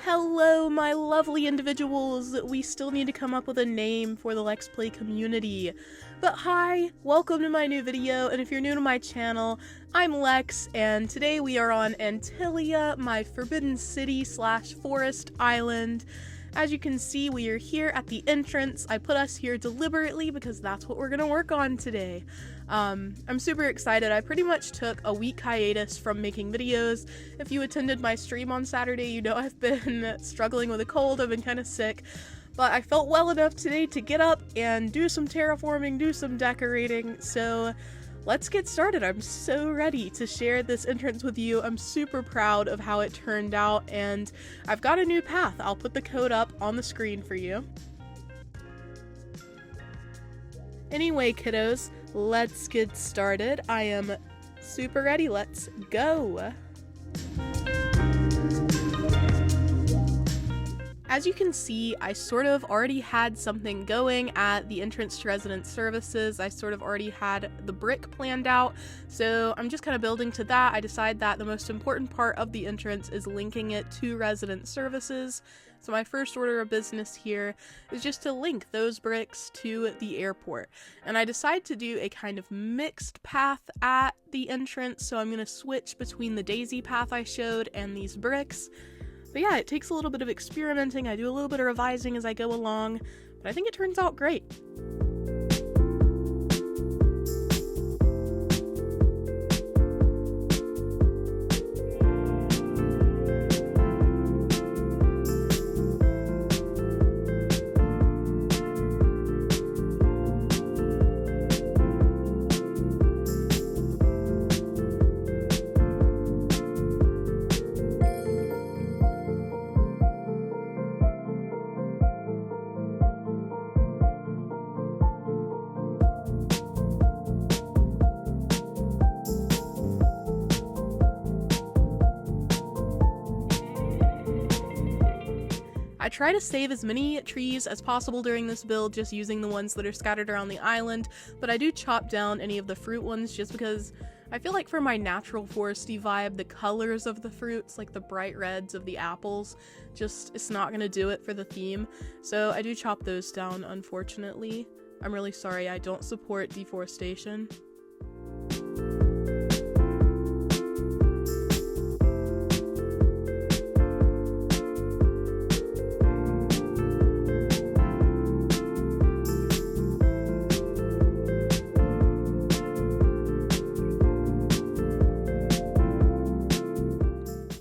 Hello, my lovely individuals! We still need to come up with a name for the Let's Play community. But hi, welcome to my new video, and if you're new to my channel, I'm Lex, and today we are on Antillia, my forbidden city slash forest island. As you can see, we are here at the entrance. I put us here deliberately because that's what we're gonna work on today. I'm super excited. I pretty much took a week hiatus from making videos. If you attended my stream on Saturday, you know I've been struggling with a cold. I've been kind of sick. But I felt well enough today to get up and do some terraforming, do some decorating, so let's get started. I'm so ready to share this entrance with you. I'm super proud of how it turned out, and I've got a new path. I'll put the code up on the screen for you. Anyway, kiddos, let's get started. I am super ready. Let's go! As you can see, I sort of already had something going at the entrance to resident services. I sort of already had the brick planned out, so I'm just kind of building to that. I decided that the most important part of the entrance is linking it to resident services. So my first order of business here is just to link those bricks to the airport. And I decided to do a kind of mixed path at the entrance, so I'm going to switch between the daisy path I showed and these bricks. But yeah, it takes a little bit of experimenting. I do a little bit of revising as I go along, but I think it turns out great. I try to save as many trees as possible during this build, just using the ones that are scattered around the island, but I do chop down any of the fruit ones just because I feel like for my natural foresty vibe, the colors of the fruits, like the bright reds of the apples, it's not gonna do it for the theme, so I do chop those down, unfortunately. I'm really sorry, I don't support deforestation.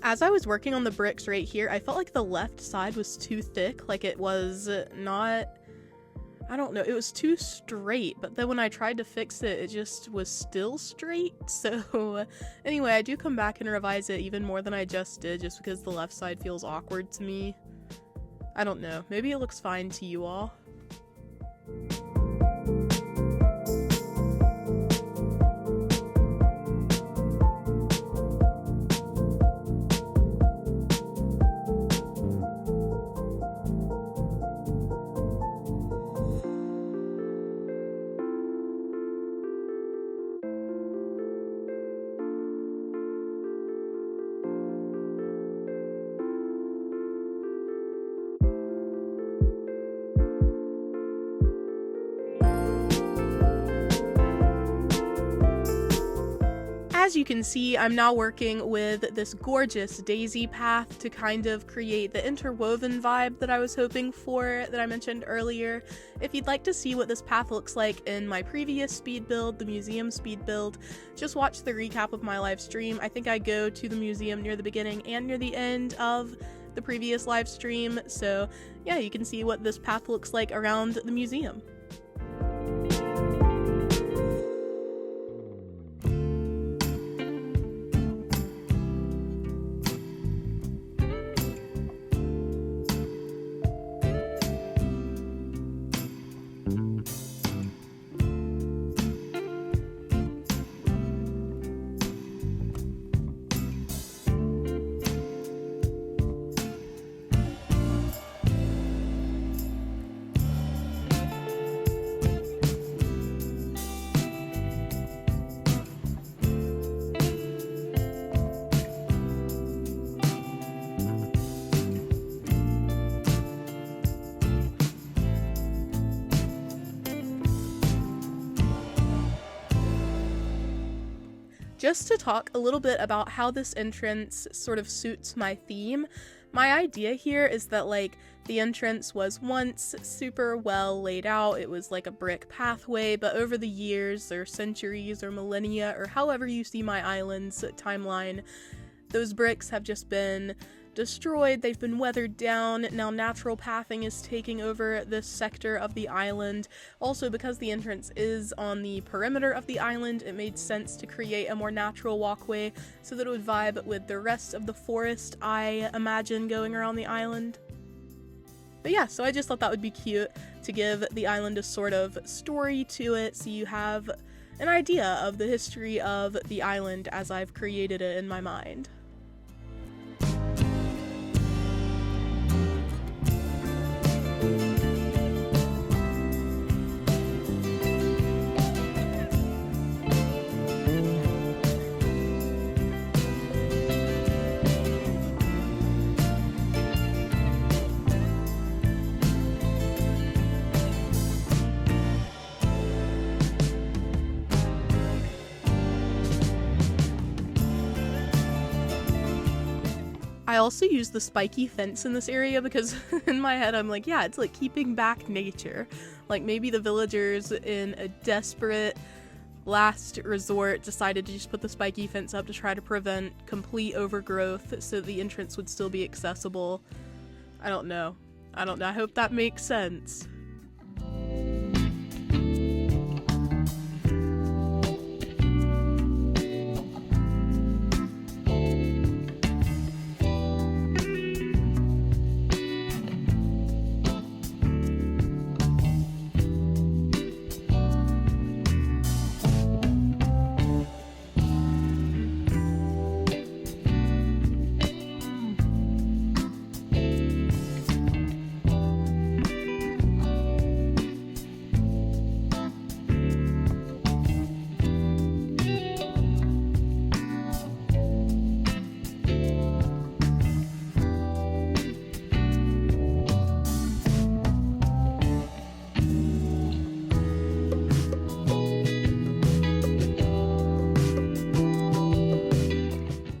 As I was working on the bricks right here, I felt like the left side was too thick, like it was not, I don't know, it was too straight, but then when I tried to fix it, it just was still straight, so anyway, I do come back and revise it even more than I just did, just because the left side feels awkward to me. I don't know, maybe it looks fine to you all. As you can see, I'm now working with this gorgeous daisy path to kind of create the interwoven vibe that I was hoping for, that I mentioned earlier. If you'd like to see what this path looks like in my previous speed build, the museum speed build, just watch the recap of my live stream. I think I go to the museum near the beginning and near the end of the previous live stream, so yeah, you can see what this path looks like around the museum. Just to talk a little bit about how this entrance sort of suits my theme, my idea here is that, like, the entrance was once super well laid out. It was like a brick pathway, but over the years or centuries or millennia or however you see my island's timeline, those bricks have just been destroyed, they've been weathered down. Now natural pathing is taking over this sector of the island. Also, because the entrance is on the perimeter of the island, it made sense to create a more natural walkway so that it would vibe with the rest of the forest I imagine going around the island. But yeah, so I just thought that would be cute to give the island a sort of story to it, so you have an idea of the history of the island as I've created it in my mind. I also use the spiky fence in this area because in my head I'm like, yeah, it's like keeping back nature. Like maybe the villagers in a desperate last resort decided to just put the spiky fence up to try to prevent complete overgrowth so the entrance would still be accessible. I don't know. I hope that makes sense.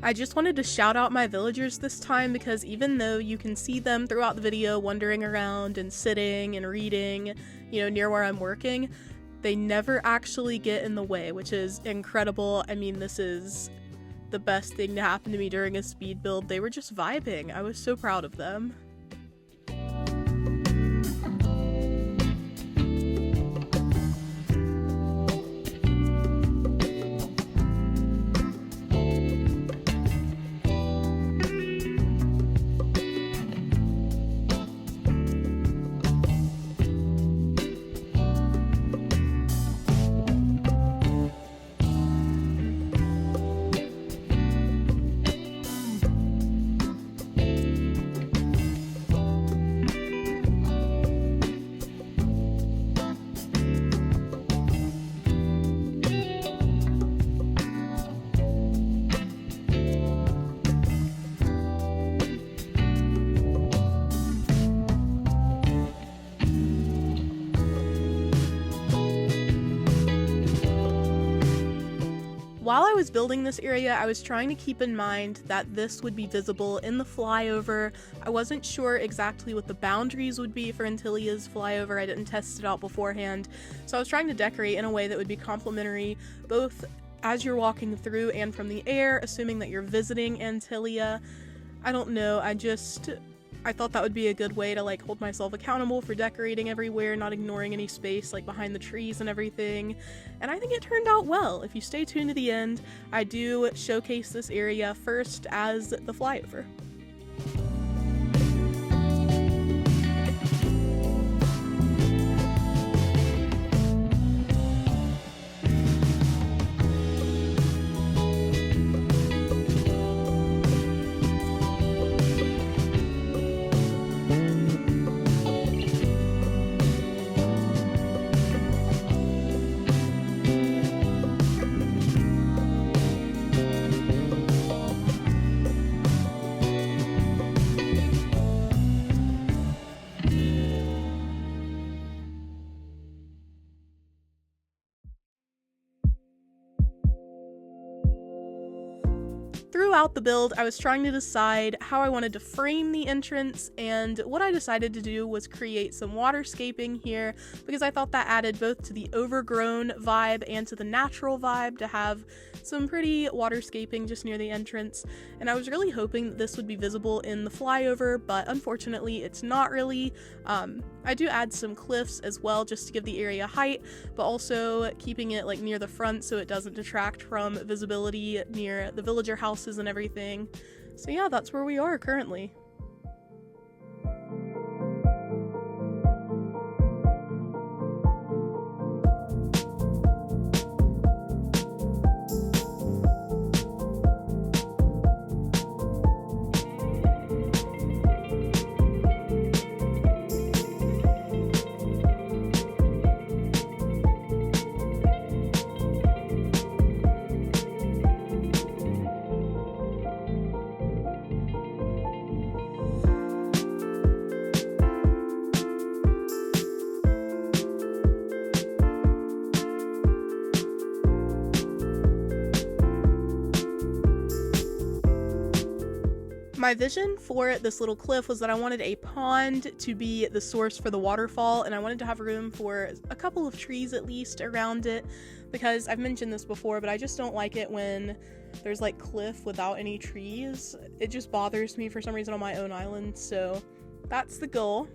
I just wanted to shout out my villagers this time because even though you can see them throughout the video wandering around and sitting and reading, you know, near where I'm working, they never actually get in the way, which is incredible. I mean, this is the best thing to happen to me during a speed build. They were just vibing. I was so proud of them. While I was building this area, I was trying to keep in mind that this would be visible in the flyover. I wasn't sure exactly what the boundaries would be for Antillia's flyover. I didn't test it out beforehand. So I was trying to decorate in a way that would be complementary, both as you're walking through and from the air, assuming that you're visiting Antillia. I don't know, I thought that would be a good way to like hold myself accountable for decorating everywhere, not ignoring any space like behind the trees and everything. And I think it turned out well. If you stay tuned to the end, I do showcase this area first as the flyover. throughout the build, I was trying to decide how I wanted to frame the entrance, and what I decided to do was create some waterscaping here because I thought that added both to the overgrown vibe and to the natural vibe to have some pretty waterscaping just near the entrance. And I was really hoping that this would be visible in the flyover, but unfortunately it's not really. I do add some cliffs as well just to give the area height, but also keeping it like near the front so it doesn't detract from visibility near the villager houses and everything. So yeah, that's where we are currently. My vision for this little cliff was that I wanted a pond to be the source for the waterfall, and I wanted to have room for a couple of trees at least around it, because I've mentioned this before, but I just don't like it when there's like cliff without any trees. It just bothers me for some reason on my own island, so that's the goal.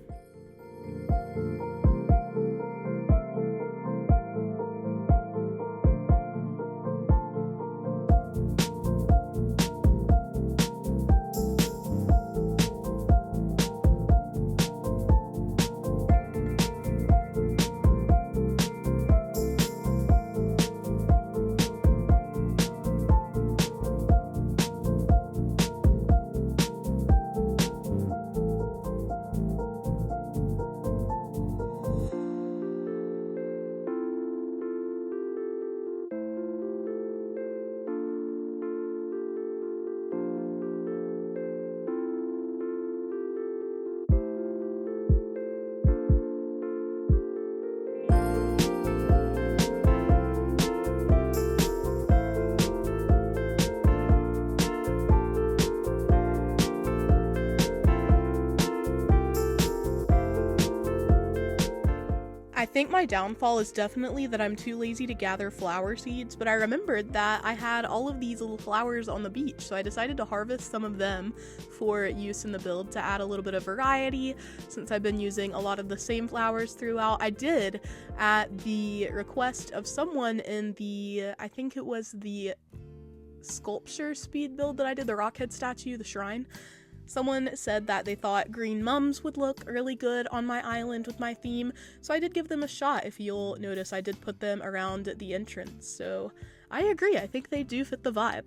I think my downfall is definitely that I'm too lazy to gather flower seeds, but I remembered that I had all of these little flowers on the beach, so I decided to harvest some of them for use in the build to add a little bit of variety, since I've been using a lot of the same flowers throughout. I did, at the request of someone in the, I think it was the sculpture speed build that I did, the Rockhead statue, the shrine. Someone said that they thought green mums would look really good on my island with my theme, so I did give them a shot. If you'll notice, I did put them around the entrance, so I agree, I think they do fit the vibe.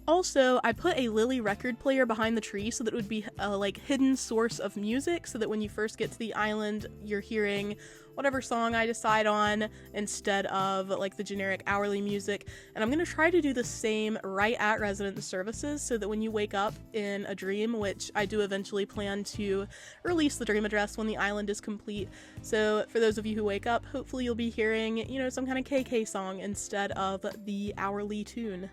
Also, I put a Lily record player behind the tree so that it would be a like hidden source of music, so that when you first get to the island, you're hearing whatever song I decide on instead of like the generic hourly music. And I'm going to try to do the same right at resident services, so that when you wake up in a dream, which I do eventually plan to release the dream address when the island is complete. So for those of you who wake up, hopefully you'll be hearing, you know, some kind of KK song instead of the hourly tune.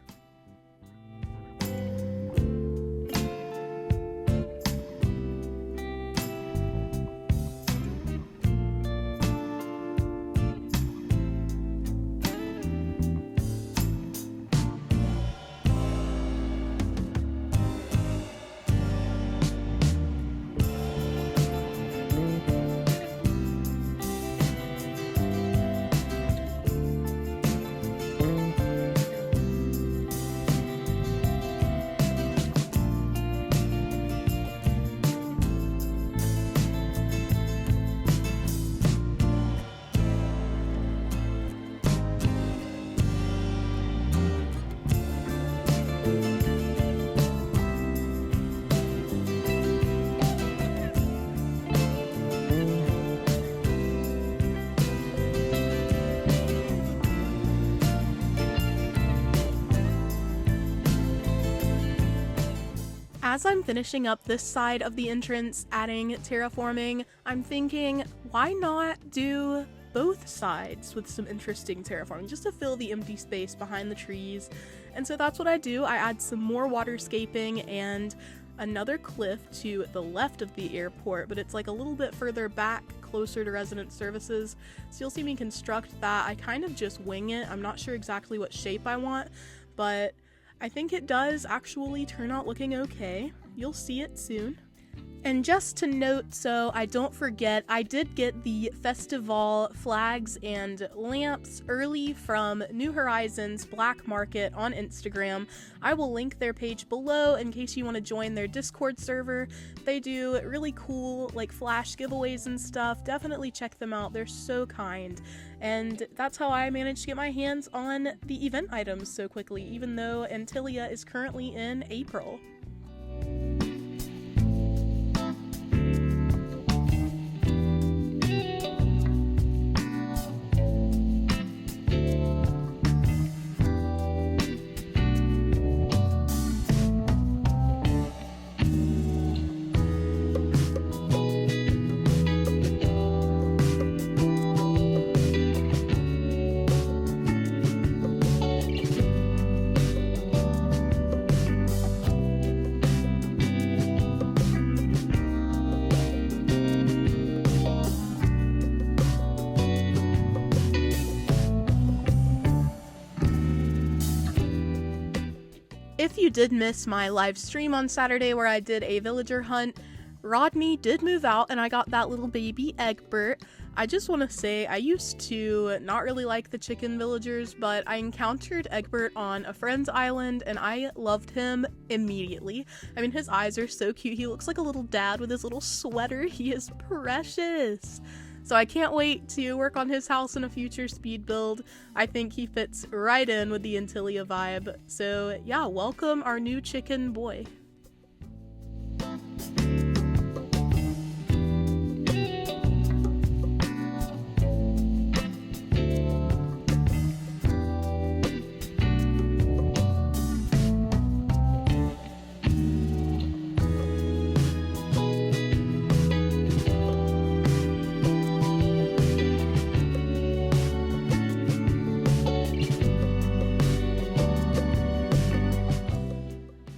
As I'm finishing up this side of the entrance, adding terraforming, I'm thinking, why not do both sides with some interesting terraforming, just to fill the empty space behind the trees. And so that's what I do. I add some more waterscaping and another cliff to the left of the airport, but it's like a little bit further back, closer to resident services. So you'll see me construct that. I kind of just wing it. I'm not sure exactly what shape I want, but I think it does actually turn out looking okay. You'll see it soon. And just to note, so I don't forget, I did get the festival flags and lamps early from New Horizons Black Market on Instagram. I will link their page below in case you want to join their Discord server. They do really cool like flash giveaways and stuff. Definitely check them out. They're so kind. And that's how I managed to get my hands on the event items so quickly, even though Antillia is currently in April. If you did miss my live stream on Saturday where I did a villager hunt, Rodney did move out and I got that little baby Egbert. I just want to say I used to not really like the chicken villagers, but I encountered Egbert on a friend's island and I loved him immediately. I mean, his eyes are so cute. He looks like a little dad with his little sweater. He is precious. So I can't wait to work on his house in a future speed build. I think he fits right in with the Antillia vibe. So yeah, welcome our new chicken boy.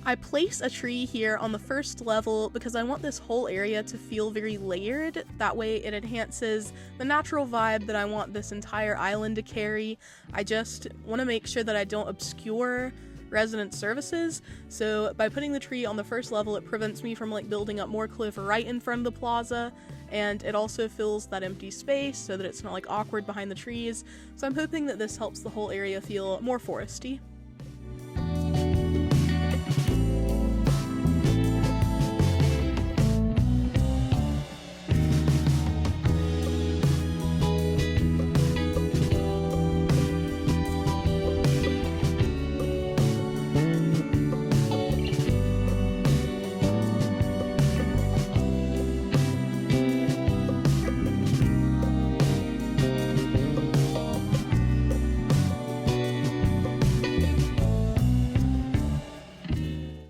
I place a tree here on the first level because I want this whole area to feel very layered. That way it enhances the natural vibe that I want this entire island to carry. I just want to make sure that I don't obscure resident services. So by putting the tree on the first level, it prevents me from like building up more cliff right in front of the plaza. And it also fills that empty space so that it's not like awkward behind the trees. So I'm hoping that this helps the whole area feel more foresty.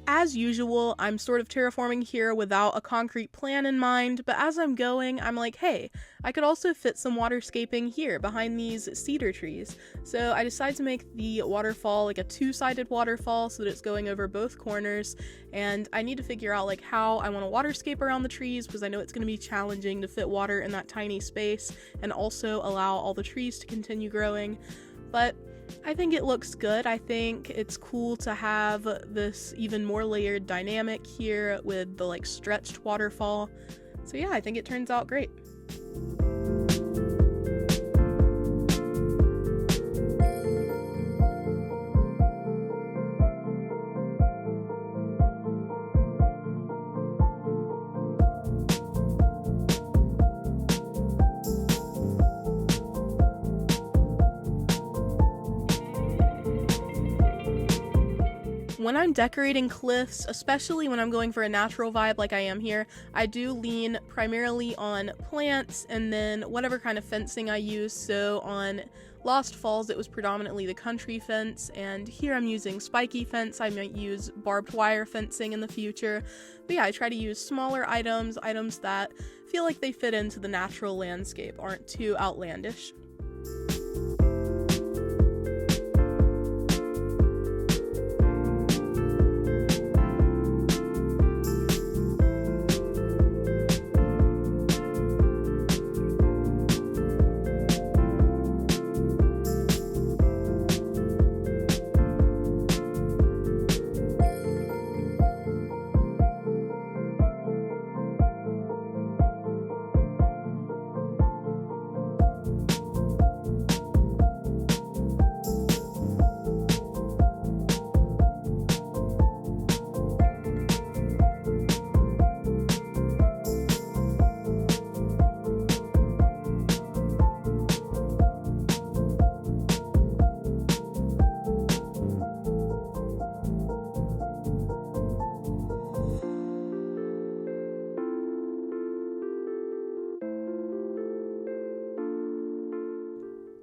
As usual, I'm sort of terraforming here without a concrete plan in mind, but as I'm going, I'm like, hey, I could also fit some waterscaping here behind these cedar trees. So I decided to make the waterfall like a two-sided waterfall so that it's going over both corners, and I need to figure out like how I want to waterscape around the trees because I know it's going to be challenging to fit water in that tiny space and also allow all the trees to continue growing. But I think it looks good. I think it's cool to have this even more layered dynamic here with the like stretched waterfall. So yeah, I think it turns out great. When I'm decorating cliffs, especially when I'm going for a natural vibe like I am here, I do lean primarily on plants and then whatever kind of fencing I use. So on Lost Falls, it was predominantly the country fence, and here I'm using spiky fence. I might use barbed wire fencing in the future. But yeah, I try to use smaller items that feel like they fit into the natural landscape, aren't too outlandish.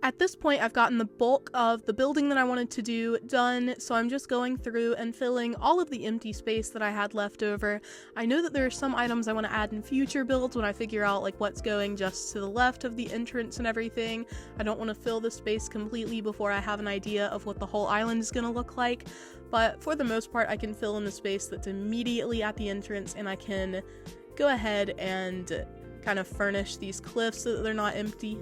At this point, I've gotten the bulk of the building that I wanted to do done, so I'm just going through and filling all of the empty space that I had left over. I know that there are some items I want to add in future builds when I figure out like what's going just to the left of the entrance and everything. I don't want to fill the space completely before I have an idea of what the whole island is going to look like, but for the most part I can fill in the space that's immediately at the entrance, and I can go ahead and kind of furnish these cliffs so that they're not empty.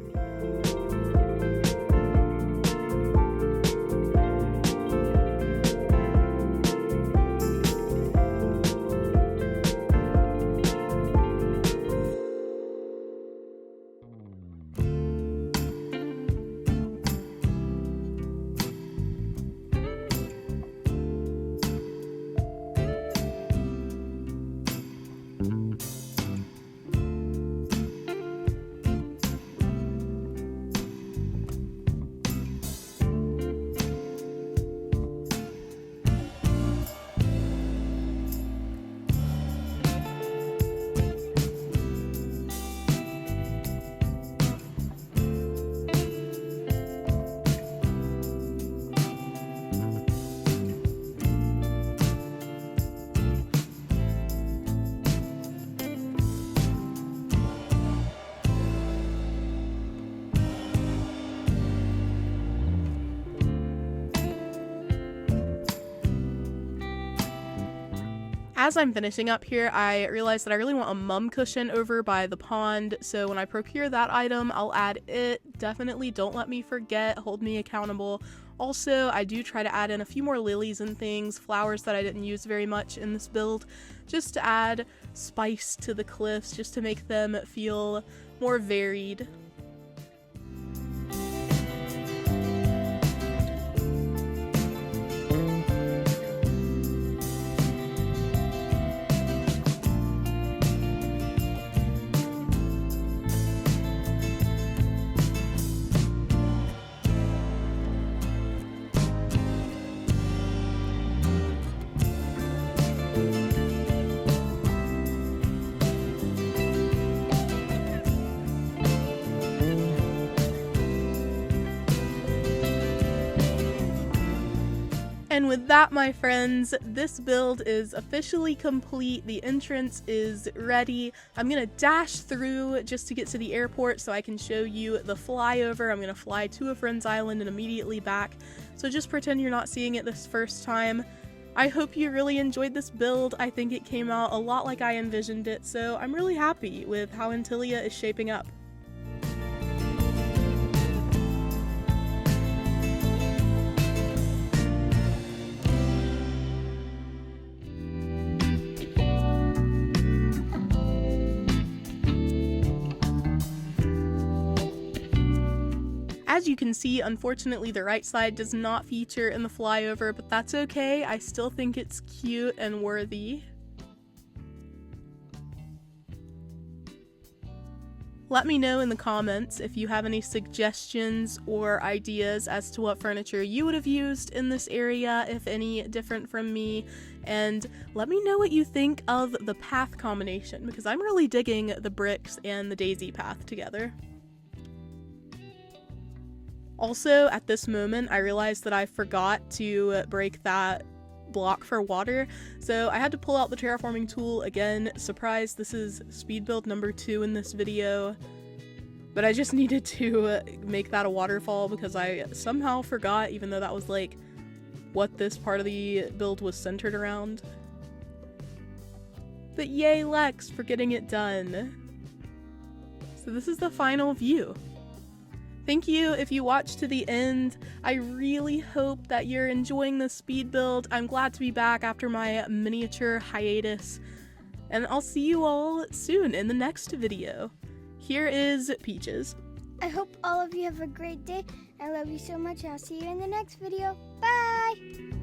As I'm finishing up here, I realized that I really want a mum cushion over by the pond, so when I procure that item, I'll add it. Definitely don't let me forget, hold me accountable. Also, I do try to add in a few more lilies and things, flowers that I didn't use very much in this build, just to add spice to the cliffs, just to make them feel more varied. And with that, my friends, this build is officially complete. The entrance is ready. I'm gonna dash through just to get to the airport so I can show you the flyover. I'm gonna fly to a friend's island and immediately back. So just pretend you're not seeing it this first time. I hope you really enjoyed this build. I think it came out a lot like I envisioned it, so I'm really happy with how Antillia is shaping up. As you can see, unfortunately the right side does not feature in the flyover, but that's okay. I still think it's cute and worthy. Let me know in the comments if you have any suggestions or ideas as to what furniture you would have used in this area, if any different from me, and let me know what you think of the path combination, because I'm really digging the bricks and the daisy path together. Also, at this moment, I realized that I forgot to break that block for water, so I had to pull out the terraforming tool again. Surprise, this is speed build number 2 in this video. But I just needed to make that a waterfall because I somehow forgot, even though that was like what this part of the build was centered around. But yay Lex for getting it done. So this is the final view. Thank you if you watched to the end. I really hope that you're enjoying this speed build. I'm glad to be back after my miniature hiatus. And I'll see you all soon in the next video. Here is Peaches. I hope all of you have a great day. I love you so much. I'll see you in the next video. Bye!